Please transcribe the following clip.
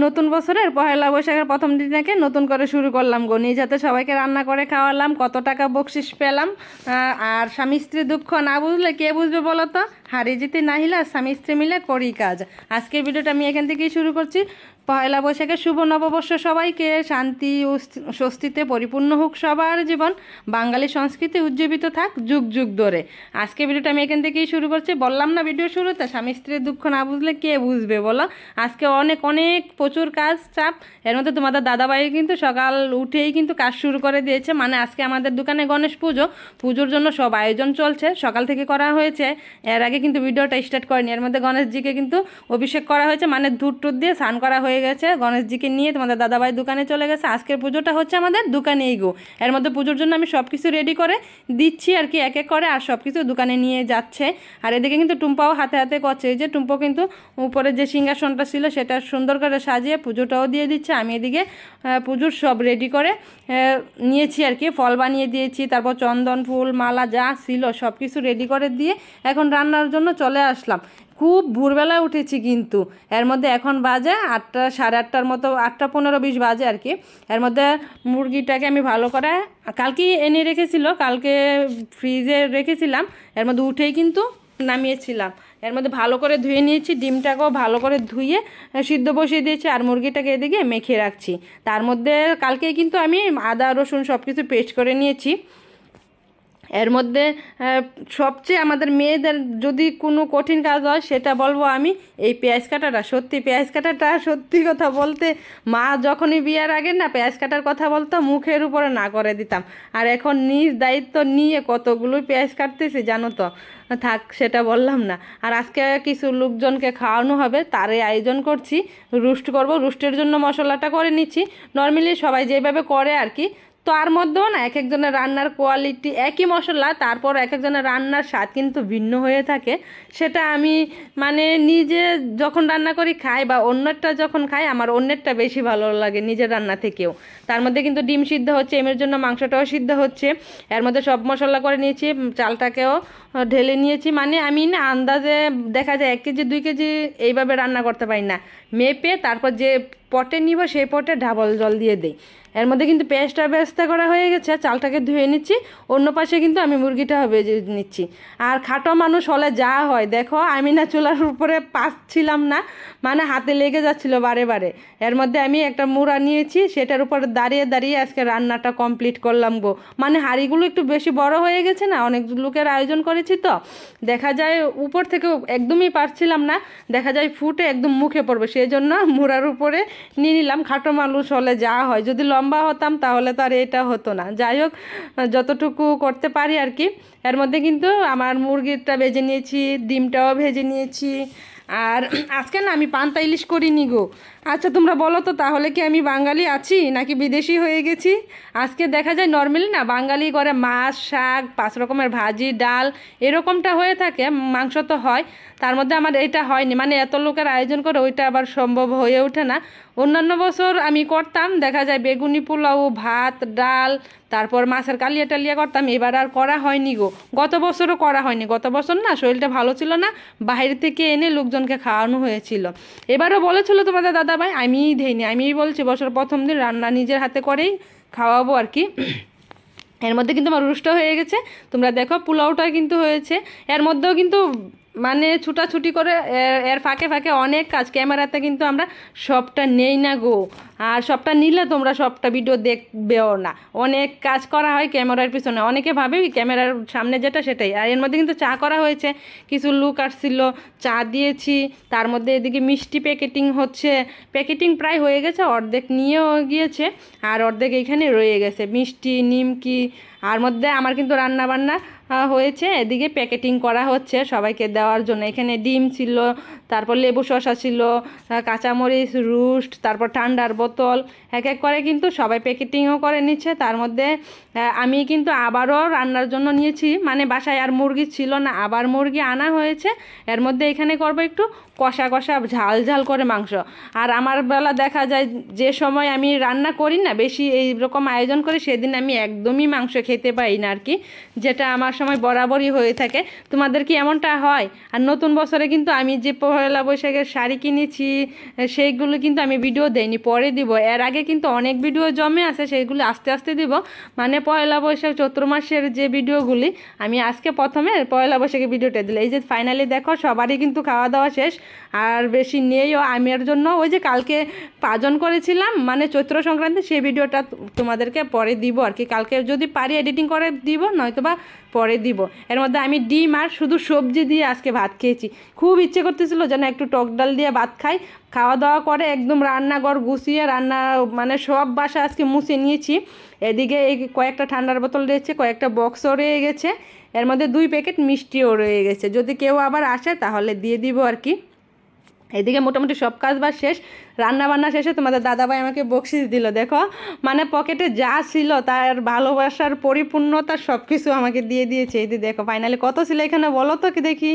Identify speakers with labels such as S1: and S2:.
S1: নতুন বছরের পহেলা বৈশাখের প্রথম দিনটাকে নতুন করে শুরু করলাম গো। নিজ হাতে সবাইকে রান্না করে খাওয়ালাম, কত টাকা বকশিস পেলাম। আর স্বামী স্ত্রী দুঃখ না বুঝলে কে বুঝবে বলো তো? হারি জিতে না হিলা স্বামী স্ত্রী মিলে করি কাজ। আজকের ভিডিওটা আমি এখান থেকেই শুরু করছি। পহেলা বৈশাখের শুভ নববর্ষ সবাইকে। শান্তি ও স্বস্তিতে পরিপূর্ণ হোক সবার জীবন। বাঙালি সংস্কৃতি উজ্জীবিত থাক যুগ যুগ ধরে। আজকে ভিডিওটা আমি এখান থেকেই শুরু করছি। বললাম না ভিডিও শুরুতে, স্বামী স্ত্রীর দুঃখ না বুঝলে কে বুঝবে বলো? আজকে অনেক অনেক প্রচুর কাজ চাপ। এর মধ্যে তোমাদের দাদাভাই কিন্তু সকাল উঠেই কিন্তু কাজ শুরু করে দিয়েছে। মানে আজকে আমাদের দোকানে গণেশ পুজো, পুজোর জন্য সব আয়োজন চলছে, সকাল থেকে করা হয়েছে। এর আগে কিন্তু ভিডিওটা স্টার্ট করেনি। এর মধ্যে গণেশজিকে কিন্তু অভিষেক করা হয়েছে, মানে দুধ টুধ দিয়ে স্নান করা হয়ে গেছে। গণেশজিকে নিয়ে তোমাদের দাদাভাই দোকানে চলে গেছে। আজকের পুজোটা হচ্ছে আমাদের দোকানেই গো। এর মধ্যে পুজোর জন্য আমি সব কিছু রেডি করে দিচ্ছি আর কি, এক এক করে, আর সব কিছু দোকানে নিয়ে যাচ্ছে। আর এদিকে কিন্তু টুম্পাও হাতে হাতে করছে। এই যে টুম্পো কিন্তু উপরে যে সিংহাসনটা ছিল সেটা সুন্দর করে সাজিয়ে পুজোটাও দিয়ে দিচ্ছে। আমি এদিকে পুজোর সব রেডি করে নিয়েছি আর কি, ফল বানিয়ে দিয়েছি, তারপর চন্দন ফুল মালা যা ছিল সব কিছু রেডি করে দিয়ে এখন রান্নার জন্য চলে আসলাম। খুব ভোরবেলায় উঠেছি কিন্তু। এর মধ্যে এখন বাজে 8টা, সাড়ে 8টার মতো, 8টা 15-20 বাজে আর কি। এর মধ্যে মুরগিটাকে আমি ভালো করে কালকে এনে রেখেছিল, কালকে ফ্রিজে রেখেছিলাম। এর মধ্যে উঠেই কিন্তু নামিয়েছিলাম। এর মধ্যে ভালো করে ধুয়ে নিয়েছি, ডিমটাকেও ভালো করে ধুয়ে সিদ্ধ বসিয়ে দিয়েছি, আর মুরগিটাকে এদিকে মেখে রাখছি। তার মধ্যে কালকেই কিন্তু আমি আদা রসুন সব কিছু পেস্ট করে নিয়েছি। এর মধ্যে সবচেয়ে আমাদের মেয়েদের যদি কোনো কঠিন কাজ হয় সেটা বলবো আমি এই পেঁয়াজ কাটাটা। সত্যি পেঁয়াজ কাটাটা, সত্যি কথা বলতে, মা যখনই বিয়ের আগে না পেঁয়াজ কাটার কথা বলতো মুখের উপরে না করে দিতাম। আর এখন নিজ দায়িত্ব নিয়ে কতগুলোই পেঁয়াজ কাটতেছি জানো তো। থাক, সেটা বললাম না। আর আজকে কিছু লোকজনকে খাওয়ানো হবে, তারই আয়োজন করছি। রোস্ট করব, রোস্টের জন্য মশলাটা করে নিচ্ছি। নর্মালি সবাই যেভাবে করে আর কি। তো আর মধ্যেও না এক একজনের রান্নার কোয়ালিটি একই মশলা, তারপর এক একজনের রান্নার স্বাদ কিন্তু ভিন্ন হয়ে থাকে। সেটা আমি মানে নিজে যখন রান্না করি খাই বা অন্যটা যখন খাই, আমার অন্যেরটা বেশি ভালো লাগে নিজের রান্না থেকেও। তার মধ্যে কিন্তু ডিম সিদ্ধ হচ্ছে, এর জন্য মাংসটাও সিদ্ধ হচ্ছে। এর মধ্যে সব মশলা করে নিয়েছি, চালটাকেও ঢেলে নিয়েছি। মানে আমি না আন্দাজে দেখা যায় 1 কেজি 2 কেজি এইভাবে রান্না করতে পারি না, মেপে তারপর যে পটে নিব সেই পটে ডাবল জল দিয়ে দিই। এর মধ্যে কিন্তু পেঁয়াজটা বেরেস্তা করা হয়ে গেছে, চালটাকে ধুয়ে নিচ্ছি। অন্য পাশে কিন্তু আমি মুরগিটা ভেজে নিচ্ছি। আর খাটো মানুষ হলে যা হয় দেখো, আমি না চুলার উপরে পাচ্ছিলাম না, মানে হাতে লেগে যাচ্ছিল বারে বারে। এর মধ্যে আমি একটা মুড়া নিয়েছি, সেটার উপরে দাঁড়িয়ে দাঁড়িয়ে আজকে রান্নাটা কমপ্লিট করলাম গো। মানে হাঁড়িগুলো একটু বেশি বড় হয়ে গেছে না, অনেক লোকের আয়োজন করেছি তো দেখা যায় উপর থেকে একদমই পারছিলাম না, দেখা যায় ফুটে একদম মুখে পড়বে, সেই জন্য মুড়ার উপরে নিয়ে নিলাম। খাটো মানুষ হলে যা হয়, যদি লম্বা হতাম তাহলে তো আর এটা হতো না। যাই হোক, যতটুকু করতে পারি আর কি। এর মধ্যে কিন্তু আমার মুরগিটা ভেজে নিয়েছি, ডিমটাও ভেজে নিয়েছি। আর আজকে না আমি পান্তা ইলিশ করিনি গো। আচ্ছা তোমরা বলো তো, তাহলে কি আমি বাঙালি আছি নাকি বিদেশি হয়ে গেছি? আজকে দেখা যায় নর্মালি না বাঙালি করে মাছ শাক 5 রকমের ভাজি ডাল এরকমটা হয়ে থাকে, মাংস তো হয়। তার মধ্যে আমার এটা হয়নি, মানে এত লোকের আয়োজন করে ওইটা আবার সম্ভব হয়ে ওঠে না। অন্যান্য বছর আমি করতাম, দেখা যায় বেগুনি পোলাও ভাত ডাল, তারপর মাছের কালিয়া টালিয়া করতাম। এবার আর করা হয়নি গো, গত বছরও করা হয়নি। গত বছর না শরীরটা ভালো ছিল না, বাইরে থেকে এনে লোকজনকে খাওয়ানো হয়েছিল। এবারও বলেছিল তোমাদের দাদাভাই, আমিই দেইনি। আমিই বলছি বছর প্রথম দিন রান্না নিজের হাতে করেই খাওয়াবো আর কি। এর মধ্যে কিন্তু আমার রোস্টও হয়ে গেছে, তোমরা দেখো পোলাওটা কিন্তু হয়েছে। এর মধ্যেও কিন্তু মানে ছুটাছুটি করে এর ফাঁকে ফাঁকে অনেক কাজ, ক্যামেরাতে কিন্তু আমরা সবটা নেই না গো। আর সবটা নিলে তোমরা সবটা ভিডিও দেখবেও না, অনেক কাজ করা হয় ক্যামেরার পিছনে। অনেকে ভাবে ক্যামেরার সামনে যেটা সেটাই। আর এর মধ্যে কিন্তু চা করা হয়েছে, কিছু লোক আসছিল, চা দিয়েছি। তার মধ্যে এদিকে মিষ্টি প্যাকেটিং হচ্ছে, প্যাকেটিং প্রায় হয়ে গেছে, অর্ধেক নিয়েও গিয়েছে আর অর্ধেক এইখানে রয়ে গেছে। মিষ্টি নিমকি আর মধ্যে আমার কিন্তু রান্না বান্না হয়েছে, এদিকে প্যাকেটিং করা হচ্ছে সবাইকে দেওয়ার জন্য। এখানে ডিম ছিল, তারপর লেবু শসা ছিল, কাঁচামরিচ রোস্ট, তারপর ঠান্ডার বোতল, এক এক করে কিন্তু সবাই প্যাকেটিংও করে নিচ্ছে। তার মধ্যে আমি কিন্তু আবারও রান্নার জন্য নিয়েছি, মানে বাসায় আর মুরগি ছিল না, আবার মুরগি আনা হয়েছে। এর মধ্যে এখানে করবো একটু কষা কষা ঝাল ঝাল করে মাংস। আর আমার বেলা দেখা যায় যে সময় আমি রান্না করি না বেশি এইরকম আয়োজন করি, সেদিন আমি একদমই মাংস খেতে পারি না আর কি, যেটা আমার সময় বরাবরই হয়ে থাকে। তোমাদের কি এমনটা হয়? আর নতুন বছরে কিন্তু আমি যে পয়লা বৈশাখের শাড়ি কিনেছি সেইগুলো কিন্তু আমি ভিডিও দেইনি, পরে দিব। এর আগে কিন্তু অনেক ভিডিও জমে আছে, সেইগুলো আস্তে আস্তে দিব। মানে পয়লা বৈশাখ চৈত্র মাসের যে ভিডিওগুলি আমি আজকে প্রথমে পয়লা বৈশাখের ভিডিওটা দিলাম। এই যে ফাইনালি দেখো সবারই কিন্তু খাওয়া দাওয়া শেষ, আর বেশি নেইও। আমি এর জন্য ওই যে কালকে পাজন করেছিলাম মানে চৈত্র সংক্রান্তি, সেই ভিডিওটা তোমাদেরকে পরে দিব আর কি। কালকে যদি পারি এডিটিং করে দিব, নয়তো বা পরে দিব। এর মধ্যে আমি ডিম আর শুধু সবজি দিয়ে আজকে ভাত খেয়েছি। খুব ইচ্ছে করতেছিল যেন একটু টক ডাল দিয়ে ভাত খাই। খাওয়া দাওয়া করে একদম রান্নাঘর গুছিয়ে রান্না মানে সব বাসা আজকে মুছে নিয়েছি। এদিকে এই কয়েকটা ঠান্ডার বোতল রয়েছে, কয়েকটা বক্সও রয়ে গেছে, এর মধ্যে 2 প্যাকেট মিষ্টিও রয়ে গেছে। যদি কেউ আবার আসে তাহলে দিয়ে দিব আর কি। এদিকে মোটামুটি সব কাজ বাজ শেষ, রান্না বান্না শেষে তোমাদের দাদাভাই আমাকে বকশিস দিল। দেখো মানে পকেটে যা ছিল তার ভালোবাসার পরিপূর্ণতা সব কিছু আমাকে দিয়ে দিয়েছে। এই যে দেখো ফাইনালি কত ছিল এখানে বলো তো কি দেখি।